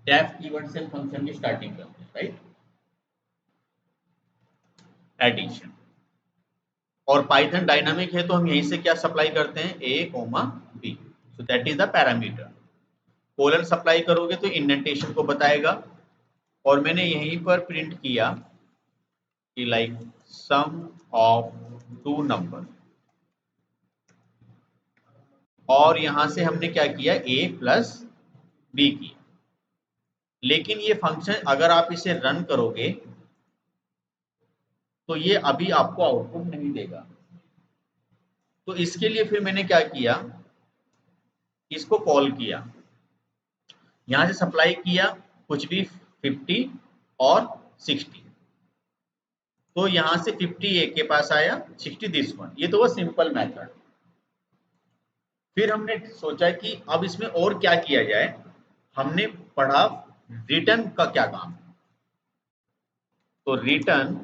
Def keyword से function की starting करते हैं, राइट। एडिशन। और पाइथन डायनामिक है तो हम यहीं से क्या सप्लाई करते हैं, a comma b, so that is the parameter. Colon supply करोगे तो इंडेंटेशन को बताएगा, और मैंने यहीं पर प्रिंट किया कि like sum of two number, और यहां से हमने क्या किया, ए प्लस बी किया। लेकिन ये फंक्शन अगर आप इसे रन करोगे तो ये अभी आपको आउटपुट नहीं देगा। तो इसके लिए फिर मैंने क्या किया, इसको कॉल किया, यहां से सप्लाई किया कुछ भी 50 और 60, तो यहां से 50 ए के पास आया, 60 दिस वन, ये तो वो सिंपल मेथड। फिर हमने सोचा कि अब इसमें और क्या किया जाए, हमने पढ़ा रिटर्न का क्या काम है। तो return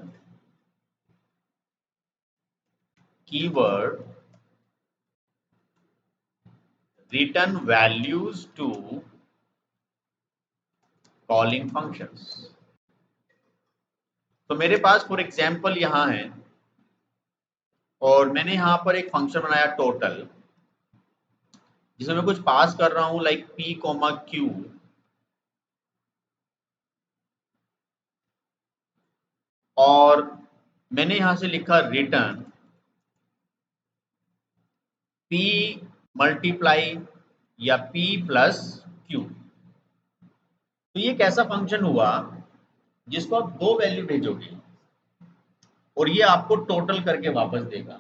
keyword return values to calling functions. तो मेरे पास फॉर एग्जांपल यहां है, और मैंने यहां पर एक फंक्शन बनाया टोटल, जिसमें मैं कुछ पास कर रहा हूं लाइक p कोमा q, और मैंने यहां से लिखा रिटर्न p मल्टीप्लाई या p प्लस q। तो ये कैसा फंक्शन हुआ जिसको आप दो वैल्यू भेजोगे और ये आपको टोटल करके वापस देगा।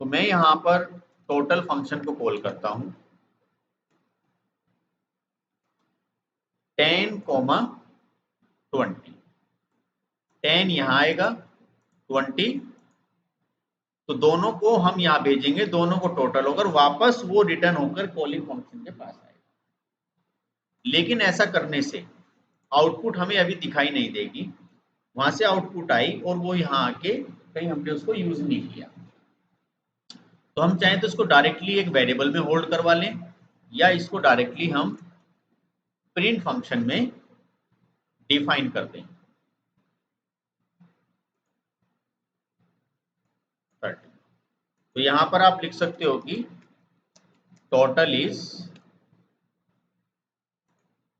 तो मैं यहां पर टोटल फंक्शन को कॉल करता हूं 10 कोमा 20, 10 यहां आएगा 20, तो दोनों को हम यहां भेजेंगे, दोनों को टोटल होकर वापस वो रिटर्न होकर कॉलिंग फंक्शन के पास आएगा। लेकिन ऐसा करने से आउटपुट हमें अभी दिखाई नहीं देगी, वहां से आउटपुट आई और वो यहाँ आके कहीं हमने उसको यूज नहीं किया। तो हम चाहें तो इसको डायरेक्टली एक वेरिएबल में होल्ड करवा लें, या इसको डायरेक्टली हम प्रिंट फंक्शन में डिफाइन कर दें 30। तो यहां पर आप लिख सकते हो कि टोटल इज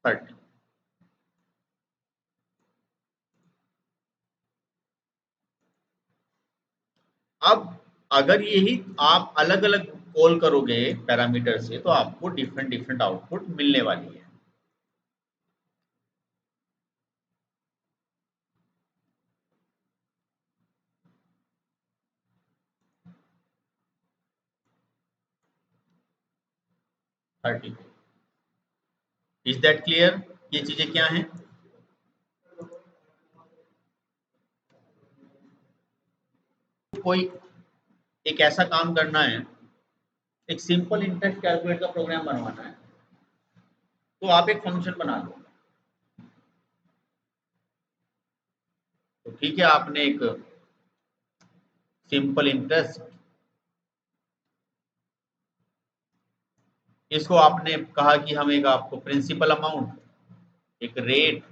30। अब अगर यही आप अलग अलग कॉल करोगे पैरामीटर से तो आपको डिफरेंट डिफरेंट आउटपुट मिलने वाली है। थर्टी। इज दैट क्लियर, ये चीजें क्या हैं। कोई एक ऐसा काम करना है, एक सिंपल इंटरेस्ट कैलकुलेट का प्रोग्राम बनवाना है, तो आप एक फंक्शन बना लो। तो ठीक है, आपने एक सिंपल इंटरेस्ट, इसको आपने कहा कि हम एक आपको प्रिंसिपल अमाउंट, एक रेट,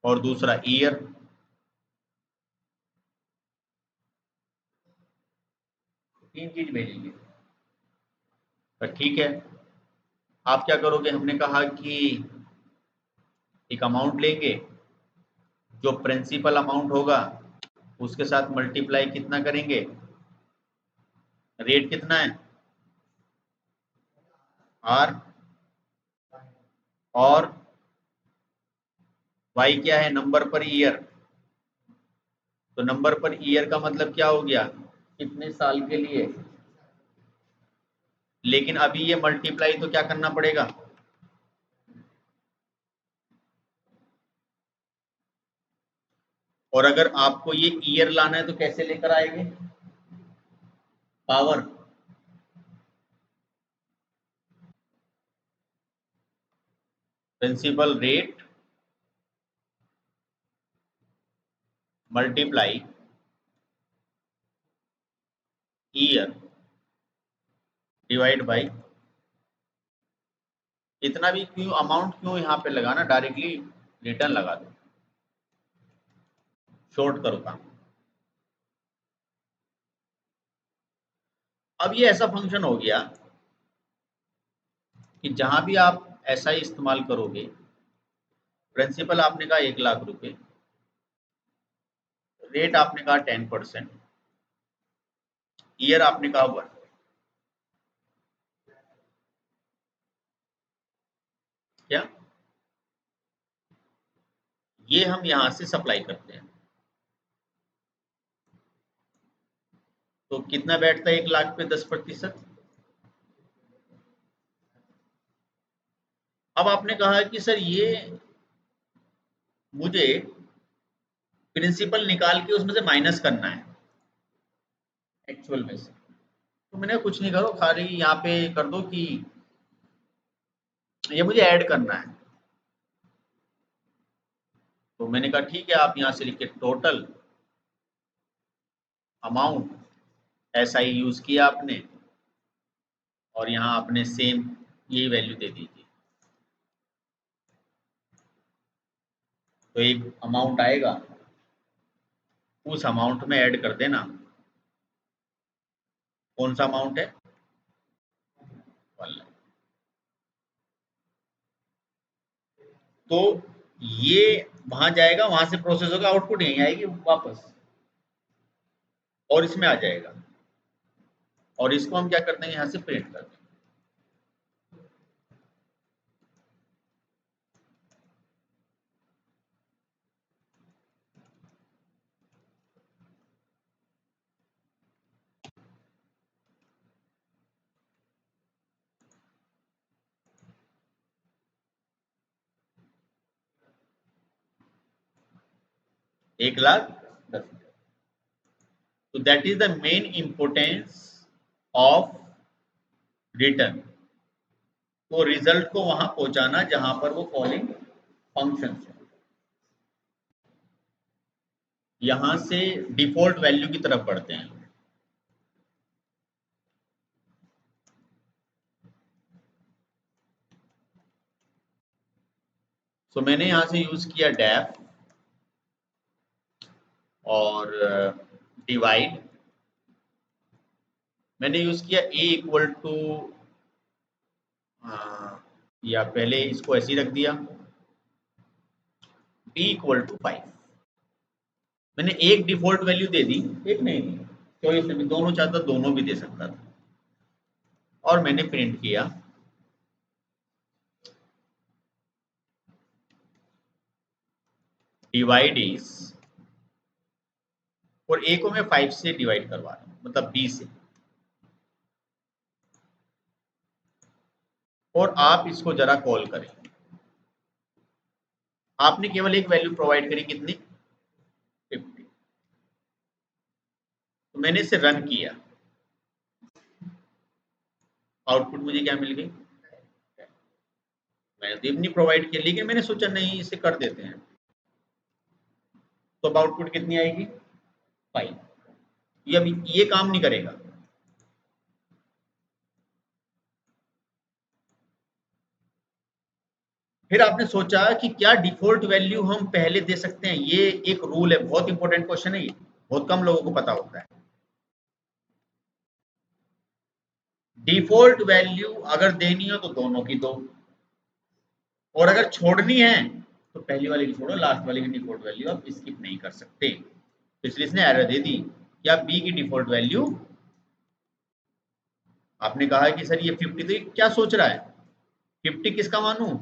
और दूसरा ईयर, तीन चीज भेजेंगे। तो ठीक है, आप क्या करोगे, हमने कहा कि एक अमाउंट लेंगे, जो प्रिंसिपल अमाउंट होगा उसके साथ मल्टीप्लाई कितना करेंगे, रेट कितना है आर, और वाई क्या है, नंबर पर ईयर। तो नंबर पर ईयर का मतलब क्या हो गया, कितने साल के लिए। लेकिन अभी ये मल्टीप्लाई तो क्या करना पड़ेगा, और अगर आपको ये ईयर लाना है तो कैसे लेकर आएंगे, power, principal rate multiply year divide by इतना भी क्यों अमाउंट क्यों यहाँ पे लगाना, डायरेक्टली रिटर्न लगा दो, शॉर्ट करो काम। अब ये ऐसा फंक्शन हो गया कि जहां भी आप ऐसा ही इस्तेमाल करोगे, प्रिंसिपल आपने कहा 1,00,000 रुपए, रेट आपने कहा 10%, ईयर आपने कहा 1, क्या ये हम यहां से सप्लाई करते हैं, तो कितना बैठता है 1,00,000 पे 10%। अब आपने कहा कि सर ये मुझे प्रिंसिपल निकाल के उसमें से माइनस करना है एक्चुअल में से, तो मैंने कुछ नहीं करो, खाली यहाँ पे कर दो कि ये मुझे ऐड करना है। तो मैंने कहा ठीक है, आप यहाँ से लिखिए टोटल अमाउंट, ऐसा ही यूज किया आपने, और यहाँ आपने सेम यही वैल्यू दे दीजिए। तो एक अमाउंट आएगा, उस अमाउंट में ऐड कर देना, कौन सा अमाउंट है 1,00,000। तो ये वहां जाएगा, वहां से प्रोसेस होगा, आउटपुट यहीं आएगी वापस, और इसमें आ जाएगा, और इसको हम क्या कर देंगे यहाँ से प्रिंट कर देंगे। एक लाख 10,000। तो that is the main importance of return, तो रिजल्ट को वहां पहुंचाना जहां पर वो कॉलिंग फंक्शन है, यहां से डिफॉल्ट वैल्यू की तरफ बढ़ते हैं। सो मैंने यहां से यूज किया डेफ और डिवाइड, मैंने यूज किया a इक्वल टू, या पहले इसको ऐसे ही रख दिया, b इक्वल टू 5। मैंने एक डिफॉल्ट वैल्यू दे दी, एक नहीं दी, चॉइस में दोनों चाहता दोनों भी दे सकता था, और मैंने प्रिंट किया डिवाइड इज, और a को मैं 5 से डिवाइड करवा रहा हूं, मतलब b से, और आप इसको जरा कॉल करें। आपने केवल एक वैल्यू प्रोवाइड करी, कितनी 50। तो मैंने इसे रन किया, आउटपुट मुझे क्या मिल गई, मैंने तो नहीं प्रोवाइड किया, लेकिन मैंने सोचा नहीं इसे कर देते हैं, तो अब आउटपुट कितनी आएगी 5। ये अभी ये काम नहीं करेगा, फिर आपने सोचा कि क्या डिफॉल्ट वैल्यू हम पहले दे सकते हैं, ये एक रूल है, बहुत इंपॉर्टेंट क्वेश्चन है, ये बहुत कम लोगों को पता होता है। डिफॉल्ट वैल्यू अगर देनी हो तो दोनों की दो, और अगर छोड़नी है तो पहली वाली की छोड़ो, लास्ट वाली की डिफॉल्ट वैल्यू आप स्किप नहीं कर सकते। तो इसलिए इसने एरर दे दी कि आप बी की डिफॉल्ट वैल्यू, आपने कहा कि सर ये 50, तो ये क्या सोच रहा है 50 किसका मानूं,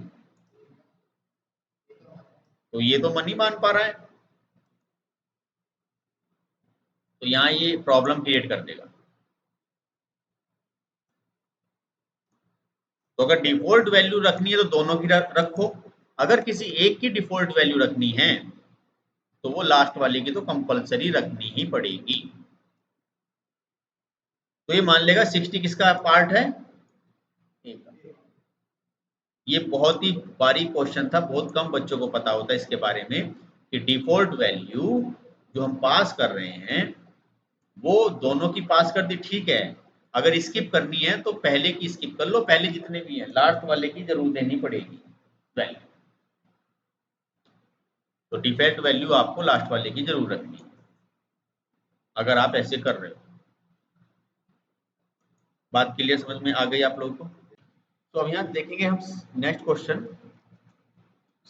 तो ये तो मन ही मान पा रहा है, तो यहाँ ये प्रॉब्लम क्रिएट कर देगा। तो अगर डिफॉल्ट वैल्यू रखनी है तो दोनों की रखो, अगर किसी एक की डिफॉल्ट वैल्यू रखनी है तो वो लास्ट वाले की तो कंपलसरी रखनी ही पड़ेगी। तो ये मान लेगा 60 किसका पार्ट है, ये बहुत ही बारीक क्वेश्चन था, बहुत कम बच्चों को पता होता है इसके बारे में कि डिफॉल्ट वैल्यू जो हम पास कर रहे हैं वो दोनों की पास कर दी, ठीक है, अगर स्किप करनी है तो पहले की स्किप कर लो, पहले जितने भी हैं लास्ट वाले की जरूर देनी पड़ेगी वैल्यू। तो डिफॉल्ट वैल्यू आपको लास्ट वाले की जरूर रखनी है अगर आप ऐसे कर रहे हो। बात क्लियर समझ में आ गई आप लोगों को? तो अब यहाँ देखेंगे हम next question,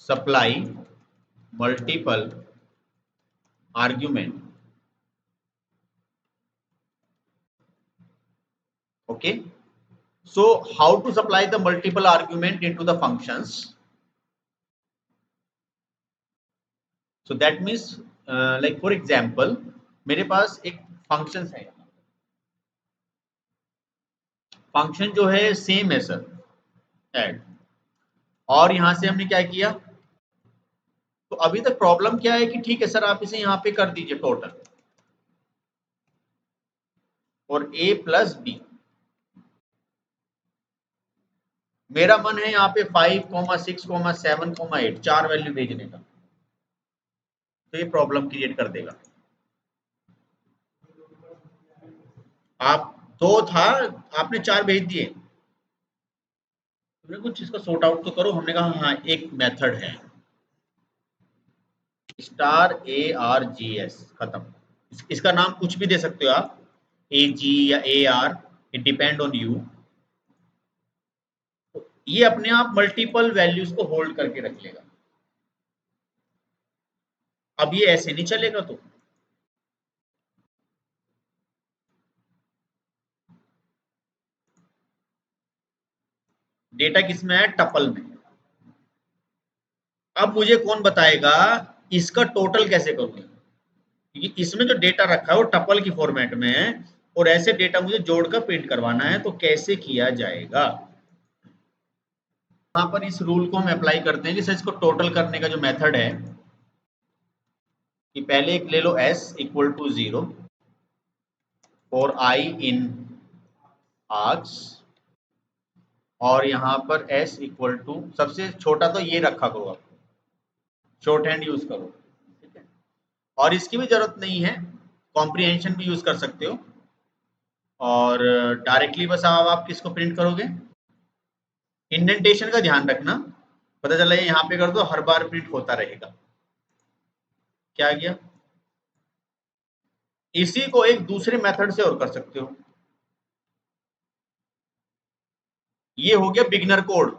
supply multiple argument. Okay, so how to supply the multiple argument into the functions? So that means like for example मेरे पास एक फंक्शन है, फंक्शन जो है सेम है सर ऐड, और यहां से हमने क्या किया, तो अभी तक प्रॉब्लम क्या है कि ठीक है सर आप इसे यहाँ पे कर दीजिए टोटल, और a प्लस बी, मेरा मन है यहाँ पे 5, 6, 7, 8 चार वैल्यू भेजने का, तो ये प्रॉब्लम क्रिएट कर देगा। आप दो था, आपने चार भेज दिए, तुमने कुछ इसको सॉर्ट आउट तो करो। हमने कहा हाँ एक मेथड है स्टार ARGS, खत्म। इसका नाम कुछ भी दे सकते हो आप, AG या AR, it depend on you. ये अपने आप मल्टीपल वैल्यूज को होल्ड करके रख लेगा। अब ये ऐसे नहीं चलेगा, तो डेटा किसमें है, टपल में। अब मुझे कौन बताएगा इसका टोटल कैसे करूंगा, क्योंकि इसमें जो डेटा रखा है वो टपल की फॉर्मेट में है, और ऐसे डेटा मुझे जोड़कर प्रिंट करवाना है, तो कैसे किया जाएगा। यहाँ पर इस रूल को हम अप्लाई करते हैं कि सर इसको टोटल करने का जो मेथड है कि पहले एक ले लो s equal to 0 for i in args, और यहाँ पर s इक्वल टू सबसे छोटा तो ये रखा करो, आप शॉर्ट हैंड यूज करो, ठीक है। और इसकी भी जरूरत नहीं है, कॉम्प्रिहेंशन भी यूज कर सकते हो, और डायरेक्टली बस आप किसको प्रिंट करोगे, इंडेंटेशन का ध्यान रखना, पता चला यहाँ पे कर दो हर बार प्रिंट होता रहेगा। क्या गया, इसी को एक दूसरे मेथड से और कर सकते हो, ये हो गया बिगिनर कोड,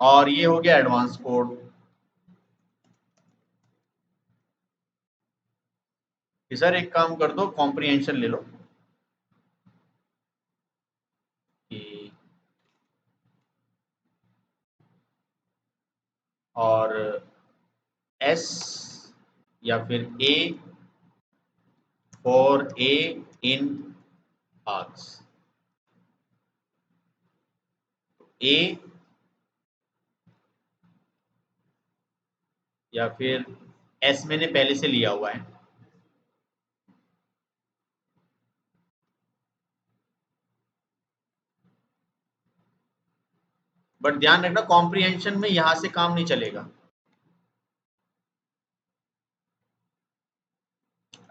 और ये हो गया एडवांस कोड। सर एक काम कर दो, कॉम्प्रिहेंशन ले लो कि, और S या फिर A for A in arcs, A या फिर S मैंने पहले से लिया हुआ है, बट ध्यान रखना कॉम्प्रिहेंशन में यहां से काम नहीं चलेगा।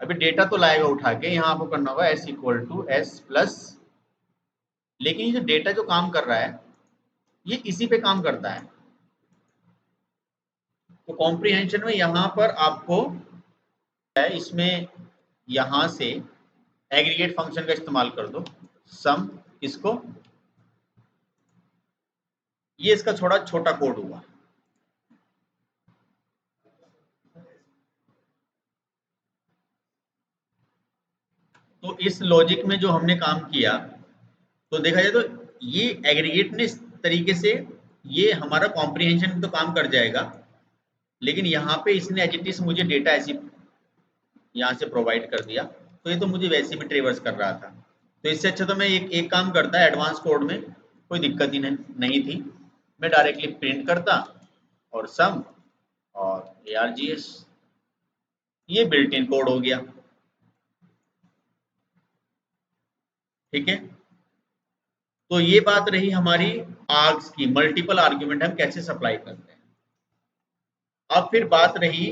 अभी डेटा तो लाएगा उठा के, यहाँ आपको करना होगा S equal to S plus, लेकिन ये जो डेटा जो काम कर रहा है ये इसी पे काम करता है, तो कॉम्प्रिहेंशन में यहाँ पर आपको इसमें यहां से एग्रीगेट फंक्शन का इस्तेमाल कर दो, सम इसको, ये इसका थोड़ा छोटा कोड हुआ। तो इस लॉजिक में जो हमने काम किया, तो देखा जाए तो ये एग्रीगेट ने इस तरीके से ये हमारा कॉम्प्रिहेंशन में तो काम कर जाएगा, लेकिन यहाँ पे इसने एजिटिस मुझे डेटा ऐसी यहाँ से प्रोवाइड कर दिया, तो ये तो मुझे वैसे भी ट्रेवर्स कर रहा था, तो इससे अच्छा तो मैं एक काम करता, एडवांस कोड में कोई दिक्कत ही नहीं थी, मैं डायरेक्टली प्रिंट करता और सम और ARGS, ये बिल्ट इन कोड हो गया, ठीक है। तो ये बात रही हमारी आर्ग्स की, मल्टीपल आर्ग्यूमेंट हम कैसे सप्लाई करते हैं। अब फिर बात रही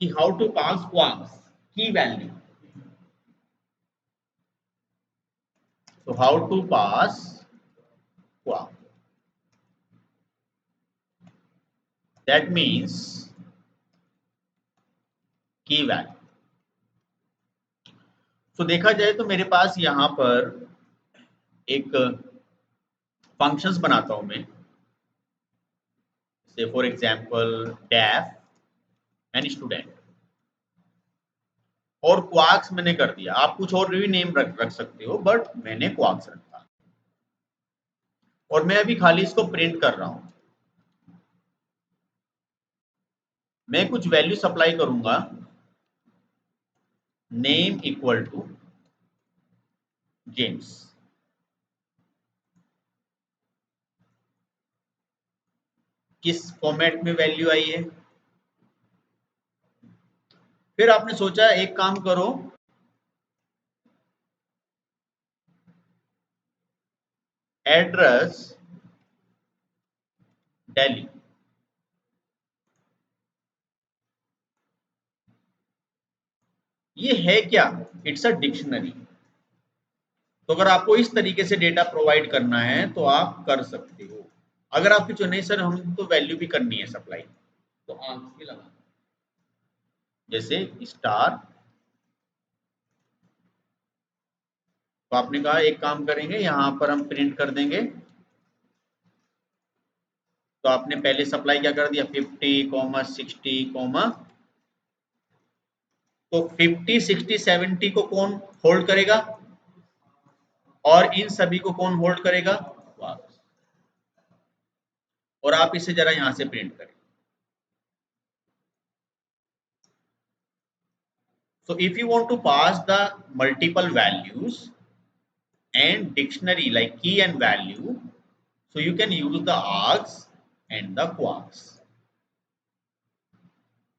कि हाउ टू पास quarks की value. So how to pass quark? That means की वैल्यू. तो देखा जाए तो मेरे पास यहां पर एक फंक्शंस बनाता हूं मैं, से for example deaf and student, और क्वार्क्स मैंने कर दिया. आप कुछ और भी नेम रख सकते हो, बट मैंने क्वार्क्स रखा. और मैं अभी खाली इसको प्रिंट कर रहा हूं. मैं कुछ वैल्यू सप्लाई करूंगा, नेम इक्वल टू जेम्स. किस फॉर्मेट में वैल्यू आई है? फिर आपने सोचा एक काम करो, एड्रेस दिल्ली. ये है क्या? It's a dictionary. तो अगर आपको इस तरीके से डेटा प्रोवाइड करना है तो आप कर सकते हो. अगर आपकी जो नहीं सर हम तो वैल्यू भी करनी है सप्लाई, तो आंख भी लगा, जैसे स्टार. तो आपने कहा एक काम करेंगे, यहां पर हम प्रिंट कर देंगे. तो आपने पहले सप्लाई क्या कर दिया, 50, 60, तो 50, 60, 70 को कौन होल्ड करेगा, और इन सभी को कौन होल्ड करेगा? और आप इसे जरा यहां से प्रिंट करें. So if you want to pass the multiple values and dictionary like key and value, so you can use the args and the quarks.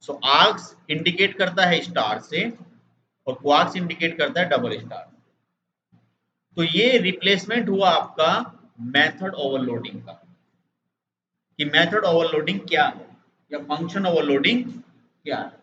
So args indicate करता है स्टार से, और quarks indicate करता है double star. तो ये replacement हुआ आपका मेथड ओवरलोडिंग का, कि मेथड ओवरलोडिंग क्या है या फंक्शन ओवरलोडिंग क्या है.